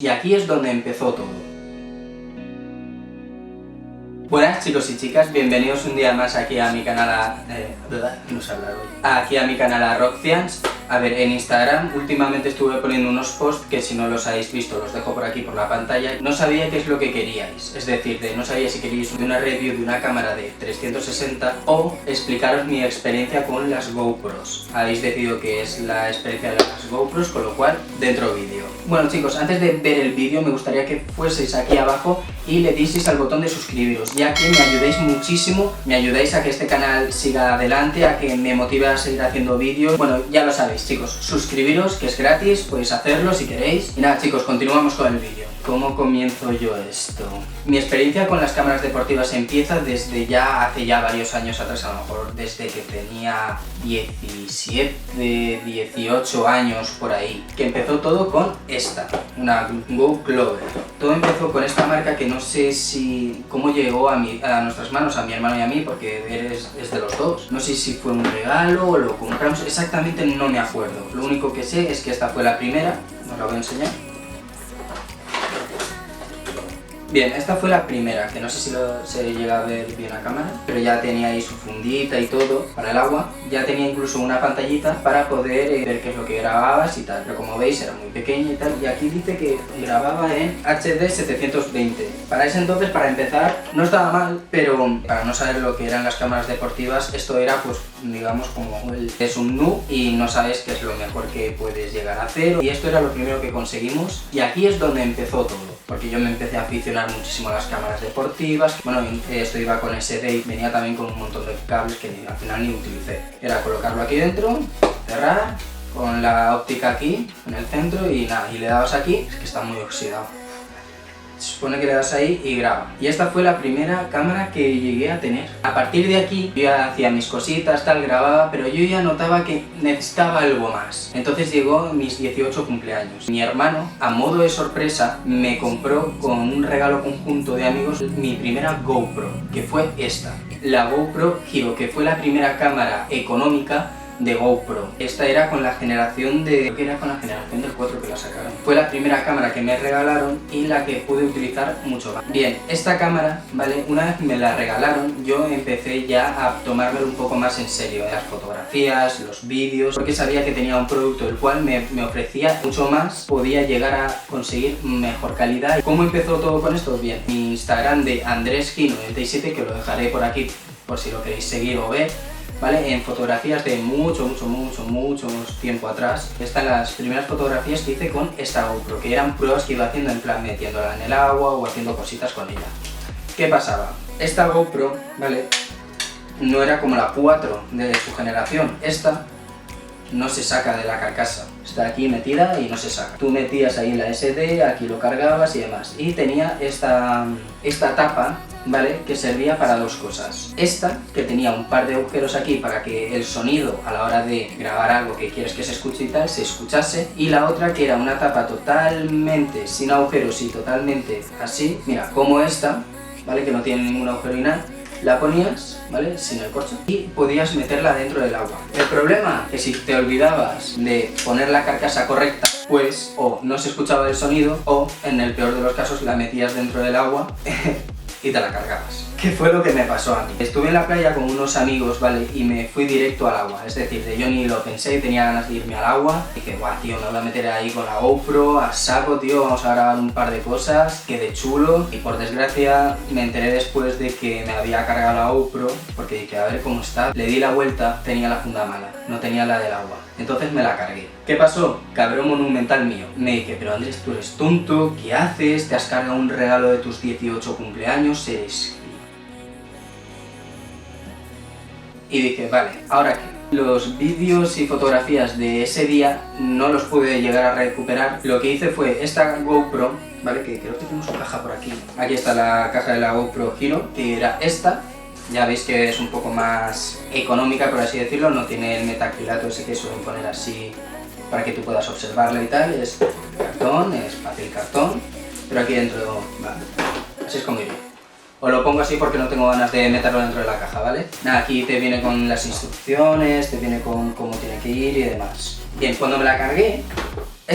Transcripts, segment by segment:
Y aquí es donde empezó todo. Buenas chicos y chicas, bienvenidos un día más aquí a mi canal aquí a mi canal a Rockcians. A ver, en Instagram últimamente estuve poniendo unos posts que si no los habéis visto los dejo por aquí por la pantalla. No sabía qué es lo que queríais, es decir, no sabía si queríais una review de una cámara de 360 o explicaros mi experiencia con las GoPros. Habéis decidido que es la experiencia de las GoPros, con lo cual dentro vídeo. Bueno chicos, antes de ver el vídeo me gustaría que fueseis aquí abajo y le dieseis al botón de suscribiros, ya que me ayudáis muchísimo, me ayudáis a que este canal siga adelante, a que me motive a seguir haciendo vídeos. Bueno, ya lo sabéis chicos, suscribiros, que es gratis, podéis hacerlo si queréis. Y nada chicos, continuamos con el vídeo. ¿Cómo comienzo yo esto? Mi experiencia con las cámaras deportivas empieza desde hace varios años atrás, a lo mejor desde que tenía 17, 18 años por ahí, que empezó todo con esta, una GoClover. Todo empezó con esta marca que no sé cómo llegó a nuestras manos, a mi hermano y a mí, porque es de los dos. No sé si fue un regalo o lo compramos, exactamente no me acuerdo. Lo único que sé es que esta fue la primera, os la voy a enseñar. Bien, esta fue la primera, que no sé si se llega a ver bien a cámara, pero ya tenía ahí su fundita y todo para el agua. Ya tenía incluso una pantallita para poder ver qué es lo que grababas y tal, pero como veis era muy pequeña y tal. Y aquí dice que grababa en HD 720. Para ese entonces, para empezar, no estaba mal, pero para no saber lo que eran las cámaras deportivas, esto era pues digamos como es un noob y no sabes qué es lo mejor que puedes llegar a hacer. Y esto era lo primero que conseguimos y aquí es donde empezó todo. Porque yo me empecé a aficionar muchísimo a las cámaras deportivas. Bueno, esto iba con SD y venía también con un montón de cables que al final ni utilicé. Era colocarlo aquí dentro, cerrar, con la óptica aquí, en el centro y nada, y le dabas aquí, es que está muy oxidado. Se supone que le das ahí y graba. Y esta fue la primera cámara que llegué a tener. A partir de aquí yo ya hacía mis cositas, tal, grababa, pero yo ya notaba que necesitaba algo más. Entonces llegó mis 18 cumpleaños. Mi hermano, a modo de sorpresa, me compró con un regalo conjunto de amigos mi primera GoPro, que fue esta. La GoPro Hero, que fue la primera cámara económica de GoPro. Esta era con la generación creo que era con la generación del 4 que la sacaron. Fue la primera cámara que me regalaron y la que pude utilizar mucho más. Bien, esta cámara, ¿vale? Una vez me la regalaron, yo empecé ya a tomármelo un poco más en serio. Las fotografías, los vídeos, porque sabía que tenía un producto el cual me ofrecía mucho más, podía llegar a conseguir mejor calidad. ¿Cómo empezó todo con esto? Bien, mi Instagram de AndresG97, que lo dejaré por aquí por si lo queréis seguir o ver, ¿vale? En fotografías de mucho tiempo atrás. Están las primeras fotografías que hice con esta GoPro, que eran pruebas que iba haciendo en plan metiéndola en el agua o haciendo cositas con ella. ¿Qué pasaba? Esta GoPro, ¿vale? No era como la 4 de su generación. Esta no se saca de la carcasa. Está aquí metida y no se saca. Tú metías ahí la SD, aquí lo cargabas y demás. Y tenía esta tapa, ¿vale? Que servía para dos cosas. Esta, que tenía un par de agujeros aquí para que el sonido a la hora de grabar algo que quieres que se escuche y tal, se escuchase. Y la otra que era una tapa totalmente sin agujeros y totalmente así, mira, como esta, ¿vale? Que no tiene ningún agujero y nada. La ponías, ¿vale? Sin el corcho y podías meterla dentro del agua. El problema es que si te olvidabas de poner la carcasa correcta, pues o no se escuchaba el sonido o en el peor de los casos la metías dentro del agua y te la cargabas. ¿Qué fue lo que me pasó a mí? Estuve en la playa con unos amigos, ¿vale? Y me fui directo al agua, es decir, yo ni lo pensé, tenía ganas de irme al agua. Dije, guau, tío, me voy a meter ahí con la GoPro, a saco, tío, vamos a grabar un par de cosas, quedé chulo. Y por desgracia me enteré después de que me había cargado la GoPro, porque dije, a ver cómo está. Le di la vuelta, tenía la funda mala, no tenía la del agua. Entonces me la cargué. ¿Qué pasó? Cabrón monumental mío. Me dije, pero Andrés, tú eres tonto, ¿qué haces? ¿Te has cargado un regalo de tus 18 cumpleaños? Eres... Y dije, vale, ¿ahora qué? Los vídeos y fotografías de ese día no los pude llegar a recuperar. Lo que hice fue esta GoPro, ¿vale? Que creo que tenemos su caja por aquí. Aquí está la caja de la GoPro Hero, que era esta. Ya veis que es un poco más económica, por así decirlo. No tiene el metacrilato ese que suelen poner así para que tú puedas observarla y tal. Es cartón, es papel cartón, pero aquí dentro, vale, así es como iría. Os lo pongo así porque no tengo ganas de meterlo dentro de la caja, ¿vale? Nada, aquí te viene con las instrucciones, te viene con cómo tiene que ir y demás. Bien, cuando me la cargué,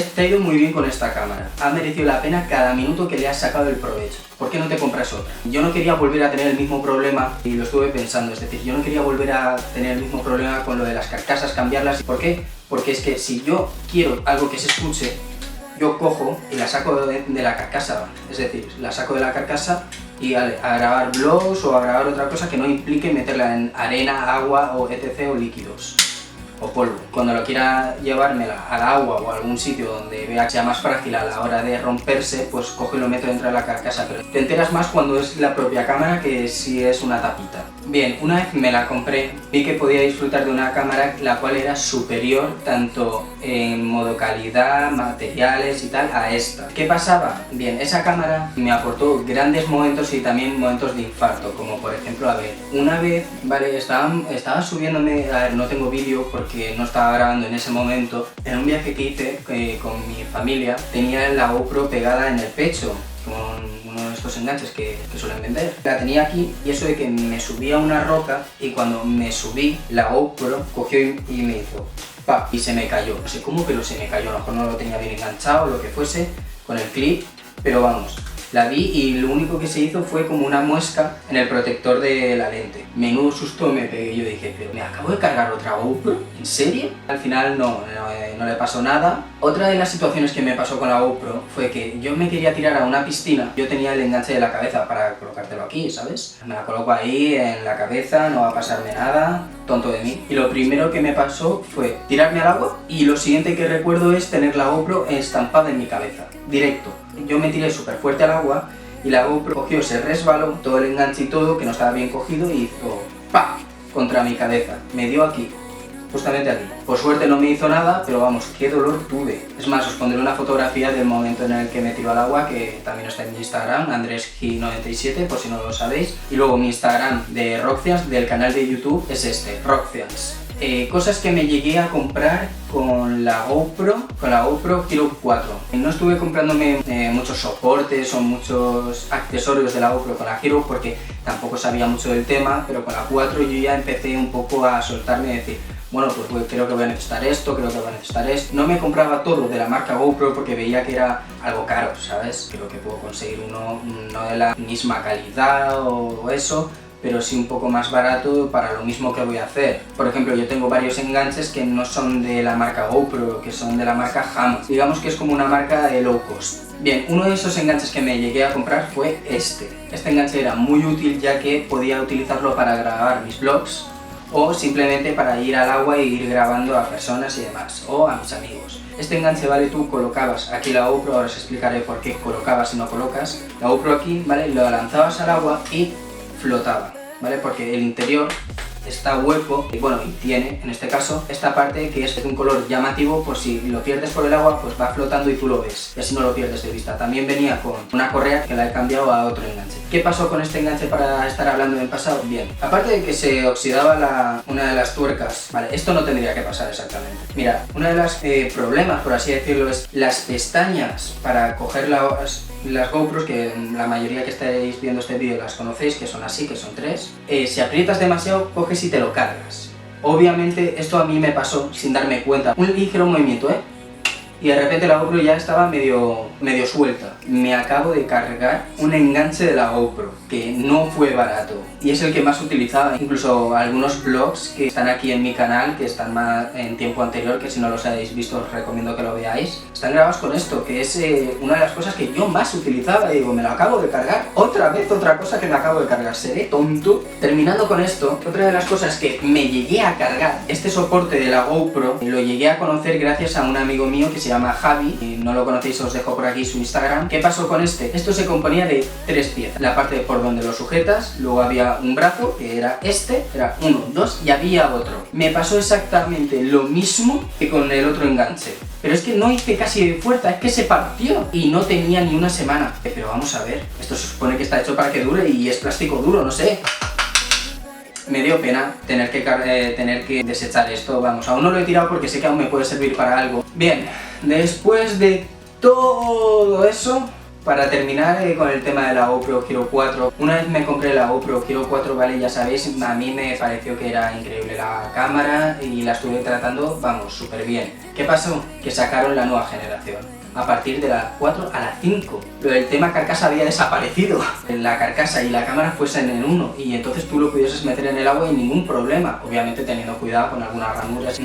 te ha ido muy bien con esta cámara, ha merecido la pena cada minuto que le has sacado el provecho. ¿Por qué no te compras otra? Yo no quería volver a tener el mismo problema y lo estuve pensando, es decir, yo no quería volver a tener el mismo problema con lo de las carcasas, cambiarlas. ¿Por qué? Porque es que si yo quiero algo que se escuche, yo cojo y la saco de la carcasa, es decir, la saco de la carcasa y a grabar vlogs o a grabar otra cosa que no implique meterla en arena, agua o etc. o líquidos o polvo. Cuando lo quiera llevármela al agua o a algún sitio donde vea que sea más frágil a la hora de romperse, pues cojo y lo meto dentro de la carcasa, pero te enteras más cuando es la propia cámara que si es una tapita. Bien, una vez me la compré, vi que podía disfrutar de una cámara la cual era superior tanto en modo calidad, materiales y tal a esta. ¿Qué pasaba? Bien, esa cámara me aportó grandes momentos y también momentos de infarto, como por ejemplo, a ver, una vez, vale, estaba subiéndome, a ver, no tengo vídeo porque no estaba grabando en ese momento, en un viaje que hice con mi familia, tenía la GoPro pegada en el pecho, con uno de estos enganches que suelen vender. La tenía aquí y eso de que me subía a una roca y cuando me subí, la GoPro cogió y me hizo ¡pap! Y se me cayó. No sé cómo, pero se me cayó. A lo mejor no lo tenía bien enganchado o lo que fuese con el clip, pero vamos. La vi y lo único que se hizo fue como una muesca en el protector de la lente. Menudo susto me pegué, yo dije, pero ¿me acabo de cargar otra GoPro? ¿En serio? Al final no le pasó nada. Otra de las situaciones que me pasó con la GoPro fue que yo me quería tirar a una piscina. Yo tenía el enganche de la cabeza para colocártelo aquí, ¿sabes? Me la coloco ahí en la cabeza, no va a pasarme nada, tonto de mí. Y lo primero que me pasó fue tirarme al agua y lo siguiente que recuerdo es tener la GoPro estampada en mi cabeza, directo. Yo me tiré súper fuerte al agua y la GoPro cogió, se resbaló, todo el enganche y todo, que no estaba bien cogido, y hizo ¡pam! Contra mi cabeza. Me dio aquí, justamente aquí. Por suerte no me hizo nada, pero vamos, qué dolor tuve. Es más, os pondré una fotografía del momento en el que me tiró al agua, que también está en mi Instagram, AndresG97, por si no lo sabéis. Y luego mi Instagram de Rockcians, del canal de YouTube, es este, Rockcians. Cosas que me llegué a comprar con la GoPro Hero 4. No estuve comprándome muchos soportes o muchos accesorios de la GoPro con la Hero porque tampoco sabía mucho del tema, pero con la 4 yo ya empecé un poco a soltarme y decir, bueno, pues creo que voy a necesitar esto, creo que voy a necesitar esto. No me compraba todo de la marca GoPro porque veía que era algo caro, ¿sabes? Creo que puedo conseguir uno no de la misma calidad o eso, pero sí un poco más barato para lo mismo que voy a hacer. Por ejemplo, yo tengo varios enganches que no son de la marca GoPro, que son de la marca Hammond. Digamos que es como una marca de low cost. Bien, uno de esos enganches que me llegué a comprar fue este. Este enganche era muy útil ya que podía utilizarlo para grabar mis vlogs o simplemente para ir al agua e ir grabando a personas y demás, o a mis amigos. Este enganche, ¿vale? Tú colocabas aquí la GoPro, ahora os explicaré por qué colocabas y no colocas. La GoPro aquí, ¿vale? Lo lanzabas al agua y flotaba, ¿vale? Porque el interior está hueco y bueno, y tiene en este caso esta parte que es de un color llamativo, por si lo pierdes por el agua pues va flotando y tú lo ves y así no lo pierdes de vista. También venía con una correa que la he cambiado a otro enganche. ¿Qué pasó con este enganche para estar hablando del pasado? Bien, aparte de que se oxidaba una de las tuercas, vale, esto no tendría que pasar exactamente. Mira, uno de los problemas, por así decirlo, es las pestañas para coger las GoPros, que la mayoría que estáis viendo este vídeo las conocéis, que son así, que son tres. Si aprietas demasiado, coges y te lo cargas. Obviamente esto a mí me pasó sin darme cuenta. Un ligero movimiento, y de repente la GoPro ya estaba medio suelta. Me acabo de cargar un enganche de la GoPro, que no fue barato, y es el que más utilizaba. Incluso algunos vlogs que están aquí en mi canal, que están más en tiempo anterior, que si no los habéis visto os recomiendo que lo veáis, están grabados con esto, que es una de las cosas que yo más utilizaba. Y digo, me lo acabo de cargar, otra vez otra cosa que me acabo de cargar, seré tonto. Terminando con esto, otra de las cosas que me llegué a cargar, este soporte de la GoPro, lo llegué a conocer gracias a un amigo mío que se llama Javi. Si no lo conocéis os dejo por aquí su Instagram. ¿Qué pasó con este? Esto se componía de tres piezas. La parte por donde lo sujetas, luego había un brazo, que era este, era uno, dos, y había otro. Me pasó exactamente lo mismo que con el otro enganche. Pero es que no hice casi fuerza, es que se partió y no tenía ni una semana. Pero vamos a ver, esto se supone que está hecho para que dure y es plástico duro, no sé. Me dio pena tener que desechar esto, vamos, aún no lo he tirado porque sé que aún me puede servir para algo. Bien, después de todo eso, Para terminar con el tema de la GoPro Hero 4, una vez me compré la GoPro Hero 4, vale, ya sabéis, a mí me pareció que era increíble la cámara y la estuve tratando, vamos, súper bien. ¿Qué pasó? Que sacaron la nueva generación. A partir de la 4 a la 5. Pero el tema carcasa había desaparecido. La carcasa y la cámara fuesen en uno y entonces tú lo pudieses meter en el agua y ningún problema. Obviamente teniendo cuidado con algunas ranuras.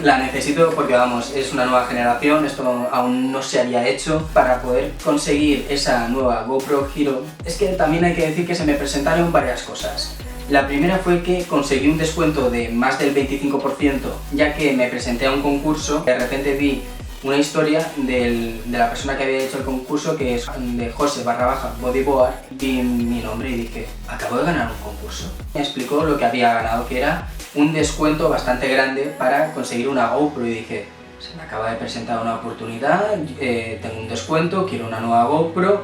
La necesito porque vamos, es una nueva generación, esto aún no se había hecho. Para poder conseguir esa nueva GoPro Hero, es que también hay que decir que se me presentaron varias cosas. La primera fue que conseguí un descuento de más del 25%, ya que me presenté a un concurso. De repente vi una historia de la persona que había hecho el concurso, que es de Jose_Bodyboard, vi mi nombre y dije, acabo de ganar un concurso. Me explicó lo que había ganado, que era un descuento bastante grande para conseguir una GoPro, y dije, se me acaba de presentar una oportunidad, tengo un descuento, quiero una nueva GoPro,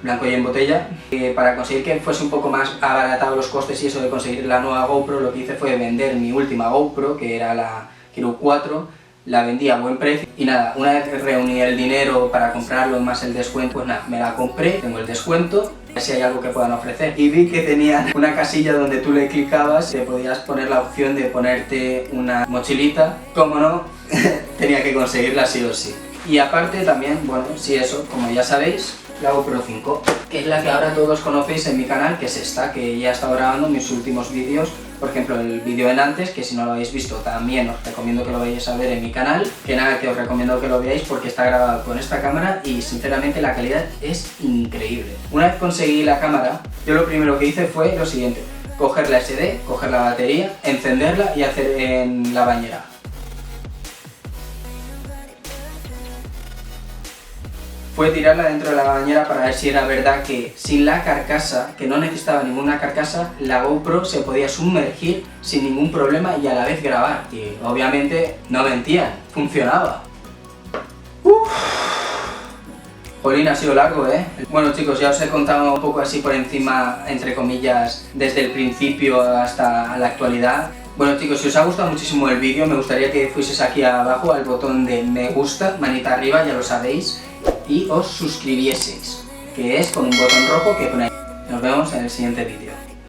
blanco y en botella. Para conseguir que fuese un poco más abaratado los costes y eso de conseguir la nueva GoPro, lo que hice fue vender mi última GoPro, que era la Hero 4, la vendí a buen precio y nada, una vez que reuní el dinero para comprarlo más el descuento, pues nada, me la compré, tengo el descuento, a ver si hay algo que puedan ofrecer. Y vi que tenían una casilla donde tú le clicabas y te podías poner la opción de ponerte una mochilita. Como no, tenía que conseguirla sí o sí. Y aparte también, bueno, sí, eso, como ya sabéis, la GoPro 5, que es la que ahora todos conocéis en mi canal, que es esta, que ya he estado grabando mis últimos vídeos. Por ejemplo, el vídeo en antes, que si no lo habéis visto también os recomiendo que lo vayáis a ver en mi canal. Que nada, que os recomiendo que lo veáis porque está grabado con esta cámara y sinceramente la calidad es increíble. Una vez conseguí la cámara, yo lo primero que hice fue lo siguiente: coger la SD, coger la batería, encenderla y hacer en la bañera. Fue tirarla dentro de la bañera para ver si era verdad que sin la carcasa, que no necesitaba ninguna carcasa, la GoPro se podía sumergir sin ningún problema y a la vez grabar. Y obviamente no mentían, funcionaba. Jolín, ha sido largo, ¿eh? Bueno chicos, ya os he contado un poco así por encima, entre comillas, desde el principio hasta la actualidad. Bueno chicos, si os ha gustado muchísimo el vídeo, me gustaría que fueseis aquí abajo al botón de me gusta, manita arriba, ya lo sabéis, y os suscribieseis, que es con un botón rojo que pone ahí. Nos vemos en el siguiente vídeo.